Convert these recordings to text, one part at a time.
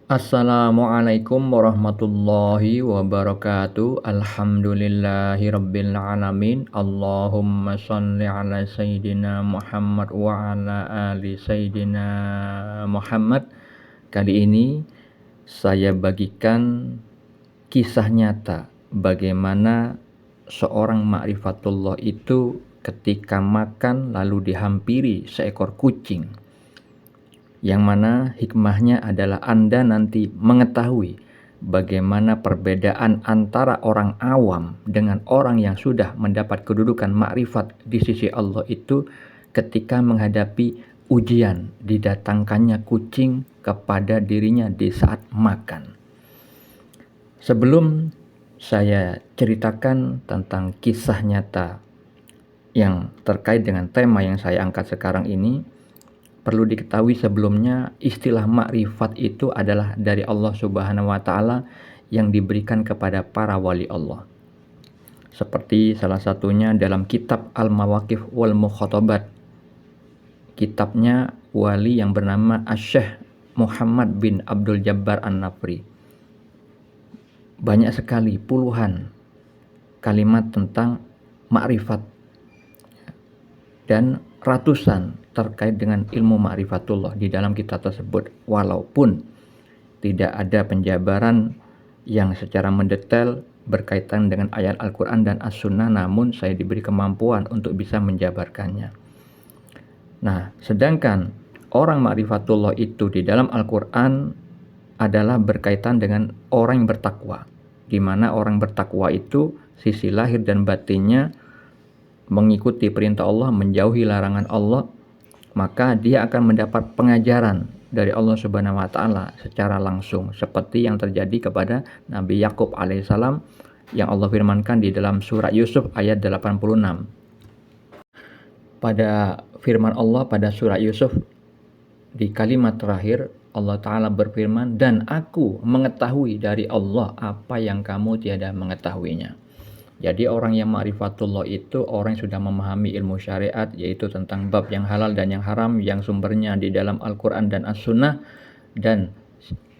Assalamualaikum warahmatullahi wabarakatuh. Alhamdulillahirabbil alamin. Allahumma shalli ala sayyidina Muhammad wa ala ali sayyidina Muhammad. Kali ini saya bagikan kisah nyata bagaimana seorang ma'rifatullah itu ketika makan lalu dihampiri seekor kucing, yang mana hikmahnya adalah Anda nanti mengetahui bagaimana perbedaan antara orang awam dengan orang yang sudah mendapat kedudukan makrifat di sisi Allah itu ketika menghadapi ujian didatangkannya kucing kepada dirinya di saat makan. Sebelum saya ceritakan tentang kisah nyata yang terkait dengan tema yang saya angkat sekarang ini, perlu diketahui sebelumnya istilah makrifat itu adalah dari Allah Subhanahu wa taala yang diberikan kepada para wali Allah. Seperti salah satunya dalam kitab Al-Mawaqif wal Mukhatabat, kitabnya wali yang bernama Asy-Syaikh Muhammad bin Abdul Jabbar An-Nafri. Banyak sekali, puluhan kalimat tentang makrifat dan ratusan terkait dengan ilmu ma'rifatullah di dalam kitab tersebut, walaupun tidak ada penjabaran yang secara mendetail berkaitan dengan ayat Al-Quran dan As-Sunnah, namun saya diberi kemampuan untuk bisa menjabarkannya. Nah, sedangkan orang ma'rifatullah itu di dalam Al-Quran adalah berkaitan dengan orang yang bertakwa, di mana orang bertakwa itu sisi lahir dan batinnya mengikuti perintah Allah, menjauhi larangan Allah, maka dia akan mendapat pengajaran dari Allah Subhanahu wa taala secara langsung, seperti yang terjadi kepada Nabi Yakub alaihissalam yang Allah firmankan di dalam surat Yusuf ayat 86. Pada firman Allah pada surat Yusuf di kalimat terakhir, Allah taala berfirman, "Dan aku mengetahui dari Allah apa yang kamu tiada mengetahuinya." Jadi orang yang ma'rifatullah itu orang yang sudah memahami ilmu syariat, yaitu tentang bab yang halal dan yang haram yang sumbernya di dalam Al-Quran dan As-Sunnah, dan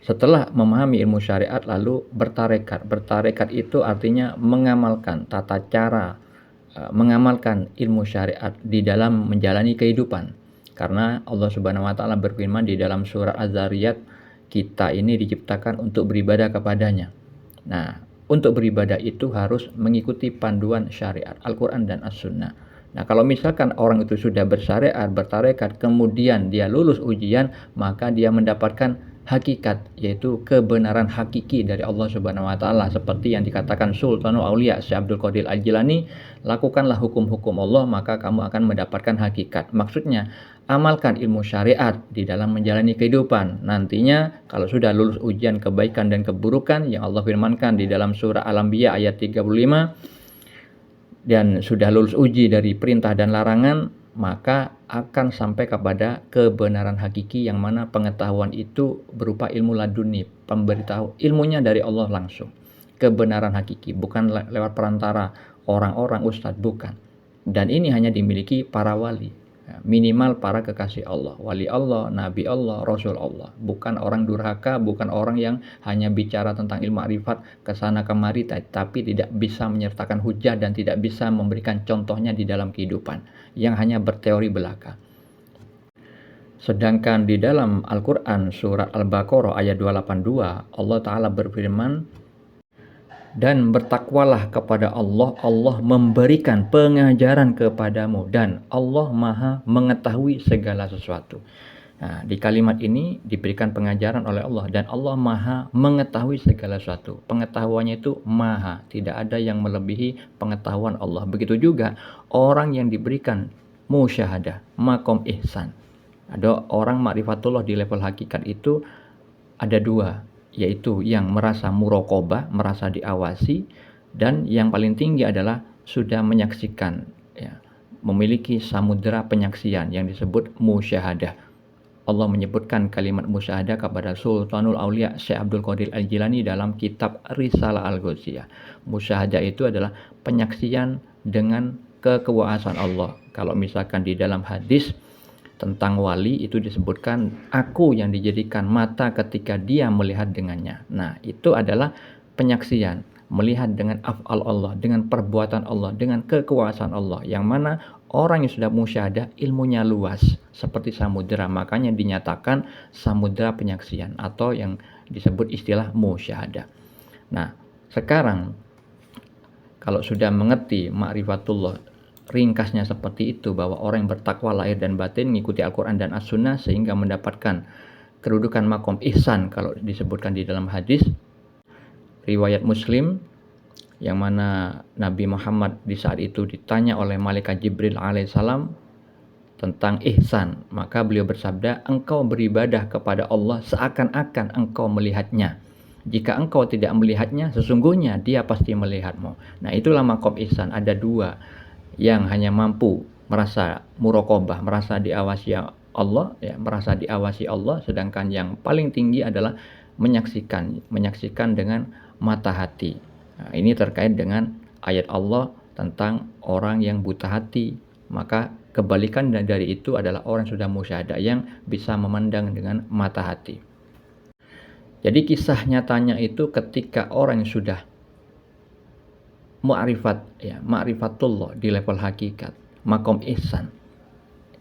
setelah memahami ilmu syariat lalu bertarekat. Bertarekat itu artinya mengamalkan tata cara, mengamalkan ilmu syariat di dalam menjalani kehidupan. Karena Allah Subhanahu wa taala berfirman di dalam surat Az-Zariyat, kita ini diciptakan untuk beribadah kepadanya. Nah, untuk beribadah itu harus mengikuti panduan syariat Al-Quran dan As-Sunnah. Nah, kalau misalkan orang itu sudah bersyariat, bertarekat, kemudian dia lulus ujian, maka dia mendapatkan hakikat, yaitu kebenaran hakiki dari Allah Subhanahu wa taala, seperti yang dikatakan Sultanul Aulia Syekh Abdul Qadir Al-Jilani, lakukanlah hukum-hukum Allah maka kamu akan mendapatkan hakikat. Maksudnya, amalkan ilmu syariat di dalam menjalani kehidupan. Nantinya kalau sudah lulus ujian kebaikan dan keburukan yang Allah firmankan di dalam surah Al-Anbiya ayat 35, dan sudah lulus uji dari perintah dan larangan, maka akan sampai kepada kebenaran hakiki, yang mana pengetahuan itu berupa ilmu laduni, pemberitahu ilmunya dari Allah langsung. Kebenaran hakiki, bukan lewat perantara orang-orang ustadz, bukan. Dan ini hanya dimiliki para wali, minimal para kekasih Allah, wali Allah, nabi Allah, rasul Allah, bukan orang durhaka, bukan orang yang hanya bicara tentang ilmu ma'rifat kesana kemari tapi tidak bisa menyertakan hujah dan tidak bisa memberikan contohnya di dalam kehidupan, yang hanya berteori belaka. Sedangkan di dalam Al-Quran surat Al-Baqarah ayat 282, Allah Ta'ala berfirman, "Dan bertakwalah kepada Allah, Allah memberikan pengajaran kepadamu, dan Allah maha mengetahui segala sesuatu." Nah, di kalimat ini diberikan pengajaran oleh Allah, dan Allah maha mengetahui segala sesuatu. Pengetahuannya itu maha, tidak ada yang melebihi pengetahuan Allah. Begitu juga orang yang diberikan musyahadah, makom ihsan. Ada orang ma'rifatullah di level hakikat itu ada dua, yaitu yang merasa muraqabah, merasa diawasi, dan yang paling tinggi adalah sudah menyaksikan, ya, memiliki samudera penyaksian yang disebut musyahadah. Allah menyebutkan kalimat musyahadah kepada Sultanul Aulia Syekh Abdul Qadir Al-Jilani dalam kitab Risalah Al-Ghausiyah. Musyahadah itu adalah penyaksian dengan kekuasaan Allah. Kalau misalkan di dalam hadis tentang wali itu disebutkan aku yang dijadikan mata ketika dia melihat dengannya. Nah, itu adalah penyaksian, melihat dengan af'al Allah, dengan perbuatan Allah, dengan kekuasaan Allah, yang mana orang yang sudah musyahadah ilmunya luas seperti samudera, makanya dinyatakan samudera penyaksian atau yang disebut istilah musyahadah. Nah, sekarang kalau sudah mengerti ma'rifatullah, ringkasnya seperti itu, bahwa orang yang bertakwa lahir dan batin mengikuti Al-Quran dan As-Sunnah sehingga mendapatkan kedudukan makom ihsan kalau disebutkan di dalam hadis riwayat Muslim, yang mana Nabi Muhammad di saat itu ditanya oleh malaikat Jibril alaihissalam tentang ihsan, maka beliau bersabda, engkau beribadah kepada Allah seakan-akan engkau melihatnya. Jika engkau tidak melihatnya, sesungguhnya dia pasti melihatmu. Nah, itulah makom ihsan. Ada dua yang hanya mampu merasa muraqabah, merasa diawasi Allah, ya, merasa diawasi Allah, sedangkan yang paling tinggi adalah menyaksikan dengan mata hati. Nah, ini terkait dengan ayat Allah tentang orang yang buta hati. Maka kebalikan dari itu adalah orang yang sudah musyahadah, yang bisa memandang dengan mata hati. Jadi kisah nyatanya itu ketika orang yang sudah ma'rifat, ya, ma'rifatullah di level hakikat, makom ihsan,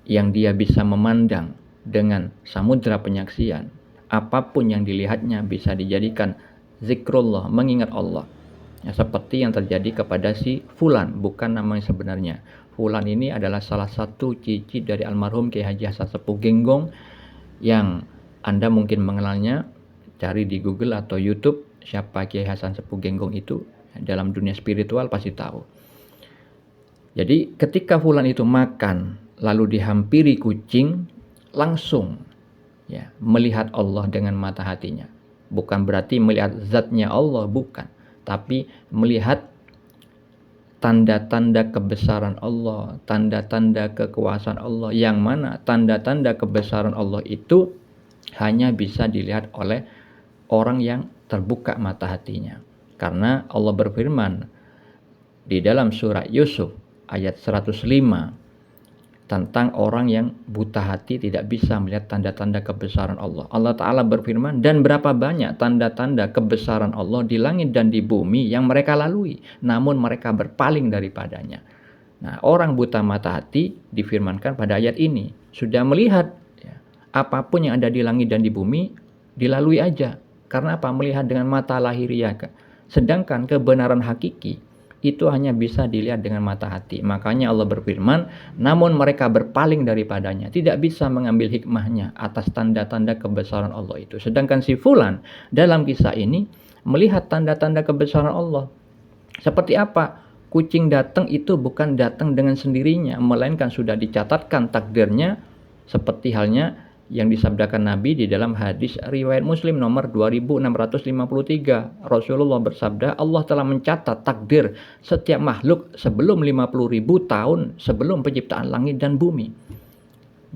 yang dia bisa memandang dengan samudra penyaksian, apapun yang dilihatnya bisa dijadikan zikrullah, mengingat Allah. Ya, seperti yang terjadi kepada si Fulan, bukan namanya sebenarnya. Fulan ini adalah salah satu cici dari almarhum Kiai Haji Hasan Sepuh Genggong, yang Anda mungkin mengenalnya. Cari di Google atau YouTube siapa Kiai Hasan Sepuh Genggong itu, dalam dunia spiritual pasti tahu. Jadi ketika Fulan itu makan lalu dihampiri kucing, langsung ya melihat Allah dengan mata hatinya. Bukan berarti melihat zatnya Allah, bukan, tapi melihat tanda-tanda kebesaran Allah, tanda-tanda kekuasaan Allah, yang mana tanda-tanda kebesaran Allah itu hanya bisa dilihat oleh orang yang terbuka mata hatinya. Karena Allah berfirman di dalam surah Yusuf ayat 105 tentang orang yang buta hati tidak bisa melihat tanda-tanda kebesaran Allah. Allah Ta'ala berfirman, dan berapa banyak tanda-tanda kebesaran Allah di langit dan di bumi yang mereka lalui, namun mereka berpaling daripadanya. Nah, orang buta mata hati difirmankan pada ayat ini sudah melihat ya, apapun yang ada di langit dan di bumi dilalui aja. Karena apa? Melihat dengan mata lahiriah. Sedangkan kebenaran hakiki itu hanya bisa dilihat dengan mata hati. Makanya Allah berfirman, namun mereka berpaling daripadanya, tidak bisa mengambil hikmahnya atas tanda-tanda kebesaran Allah itu. Sedangkan si Fulan dalam kisah ini melihat tanda-tanda kebesaran Allah. Seperti apa? Kucing datang itu bukan datang dengan sendirinya, melainkan sudah dicatatkan takdirnya, seperti halnya yang disabdakan Nabi di dalam hadis riwayat Muslim nomor 2653. Rasulullah bersabda, Allah telah mencatat takdir setiap makhluk sebelum 50.000 tahun sebelum penciptaan langit dan bumi.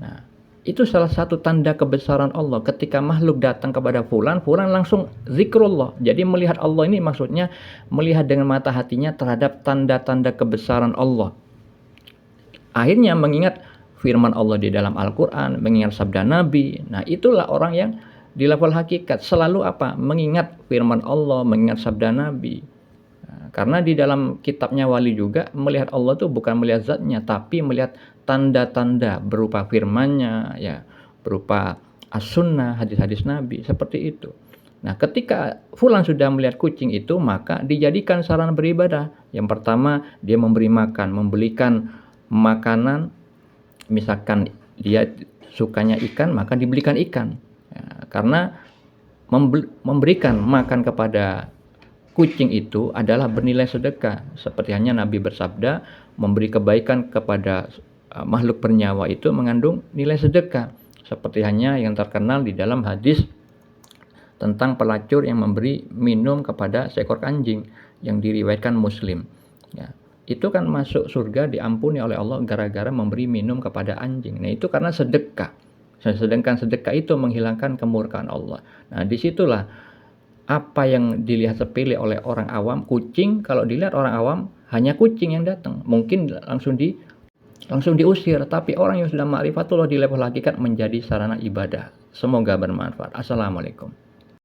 Nah, itu salah satu tanda kebesaran Allah. Ketika makhluk datang kepada Fulan, Fulan langsung zikrullah. Jadi melihat Allah ini maksudnya melihat dengan mata hatinya terhadap tanda-tanda kebesaran Allah. Akhirnya mengingat firman Allah di dalam Al-Quran, mengingat sabda Nabi. Nah, itulah orang yang di level hakikat selalu apa? Mengingat firman Allah, mengingat sabda Nabi. Nah, karena di dalam kitabnya wali juga melihat Allah itu bukan melihat zatnya, tapi melihat tanda-tanda berupa firmannya, ya, berupa as-sunnah, hadis-hadis Nabi, seperti itu. Nah, ketika Fulan sudah melihat kucing itu, maka dijadikan sarana beribadah. Yang pertama, dia memberi makan, membelikan makanan. Misalkan dia sukanya ikan, maka dibelikan ikan. Ya, karena memberikan makan kepada kucing itu adalah bernilai sedekah. Seperti hanya Nabi bersabda, memberi kebaikan kepada makhluk bernyawa itu mengandung nilai sedekah. Seperti hanya yang terkenal di dalam hadis tentang pelacur yang memberi minum kepada seekor anjing yang diriwayatkan Muslim. Ya. Itu kan masuk surga diampuni oleh Allah gara-gara memberi minum kepada anjing. Nah, itu karena sedekah. Sedangkan sedekah itu menghilangkan kemurkaan Allah. Nah, disitulah apa yang dilihat sepele oleh orang awam, kucing, kalau dilihat orang awam hanya kucing yang datang. Mungkin langsung langsung diusir. Tapi orang yang sudah ma'rifatullah di level hakikat menjadi sarana ibadah. Semoga bermanfaat. Assalamualaikum.